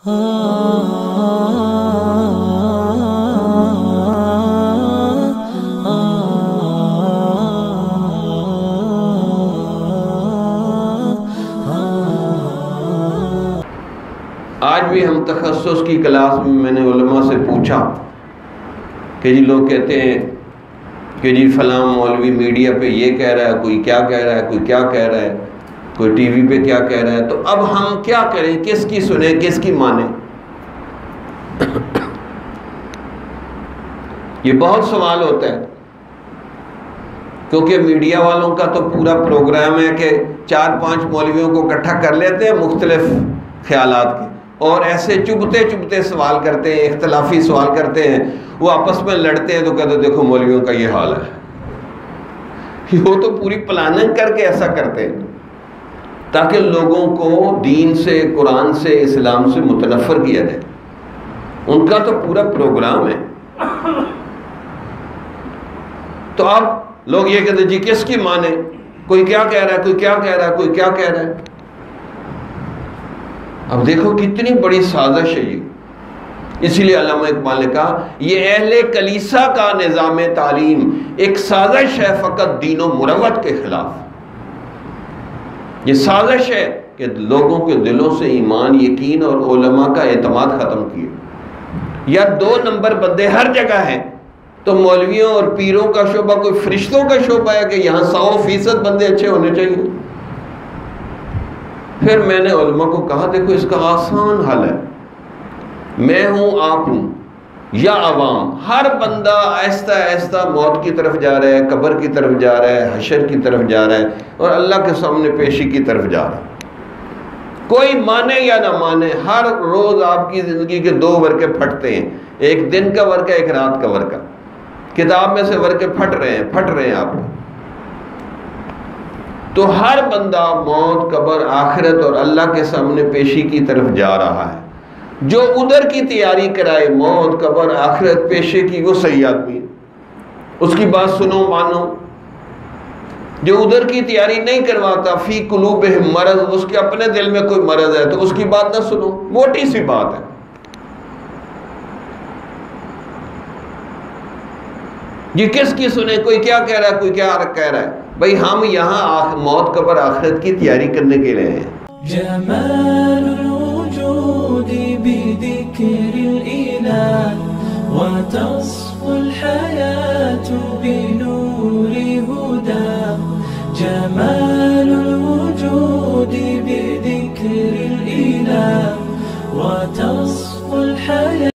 آج بھی ہم تخصص کی کلاس میں نے علماء سے پوچھا کہ جی لوگ کہتے ہیں کہ جی فلاں مولوی میڈیا پہ یہ کہہ رہا ہے، کوئی کیا کہہ رہا ہے، کوئی کیا کہہ رہا ہے، کوئی ٹی وی پہ کیا کہہ رہا ہے، تو اب ہم کیا کریں، کس کی سنیں، کس کی مانیں؟ یہ بہت سوال ہوتا ہے، کیونکہ میڈیا والوں کا تو پورا پروگرام ہے کہ 4-5 مولویوں کو اکٹھا کر لیتے ہیں مختلف خیالات کے، اور ایسے چبھتے چبھتے سوال کرتے ہیں، اختلافی سوال کرتے ہیں، وہ آپس میں لڑتے ہیں تو کہتے ہیں دیکھو مولویوں کا یہ حال ہے۔ وہ تو پوری پلاننگ کر کے ایسا کرتے ہیں تاکہ لوگوں کو دین سے، قرآن سے، اسلام سے متنفر کیا جائے۔ ان کا تو پورا پروگرام ہے۔ تو اب لوگ یہ کہتے ہیں جی کس کی مانے، کوئی کیا کہہ رہا ہے، کوئی کیا کہہ رہا ہے، کوئی کیا کہہ رہا ہے۔ اب دیکھو کتنی بڑی سازش ہے یہ۔ اسی لیے علامہ اقبال نے کہا یہ اہل کلیسا کا نظام تعلیم ایک سازش ہے فقط دین و مروت کے خلاف۔ یہ سازش ہے کہ لوگوں کے دلوں سے ایمان، یقین اور علماء کا اعتماد ختم کیے۔ یا 2 نمبر بندے ہر جگہ ہیں، تو مولویوں اور پیروں کا شعبہ کوئی فرشتوں کا شعبہ ہے کہ یہاں 100% بندے اچھے ہونے چاہیے۔ پھر میں نے علماء کو کہا دیکھو اس کا آسان حل ہے، میں ہوں، آپ ہوں یا عوام، ہر بندہ آہستہ آہستہ موت کی طرف جا رہا ہے، قبر کی طرف جا رہا ہے، حشر کی طرف جا رہا ہے، اور اللہ کے سامنے پیشی کی طرف جا رہا ہے۔ کوئی مانے یا نہ مانے، ہر روز آپ کی زندگی کے 2 ورقے پھٹتے ہیں، ایک دن کا ورقہ، ایک رات کا ورقہ۔ کتاب میں سے ورقے پھٹ رہے ہیں آپ کو۔ تو ہر بندہ موت، قبر، آخرت اور اللہ کے سامنے پیشی کی طرف جا رہا ہے۔ جو ادھر کی تیاری کرائے، موت، قبر، آخرت، پیشے کی، وہ صحیح آدمی ہے، اس کی بات سنو، مانو۔ جو ادھر کی تیاری نہیں کرواتا، فی قلوبہم مرض، اس کے اپنے دل میں کوئی مرض ہے تو اس کی بات نہ سنو، موٹی سی بات ہے۔ یہ کس کی سنے، کوئی کیا کہہ رہا ہے، کوئی کیا کہہ رہا ہے؟ بھئی ہم یہاں موت، قبر، آخرت کی تیاری کرنے کے لیے ہیں۔ جمال الوجود بذكر الإله وتصفو الحياة بنور هداه، جمال الوجود بذكر الإله وتصفو الحياة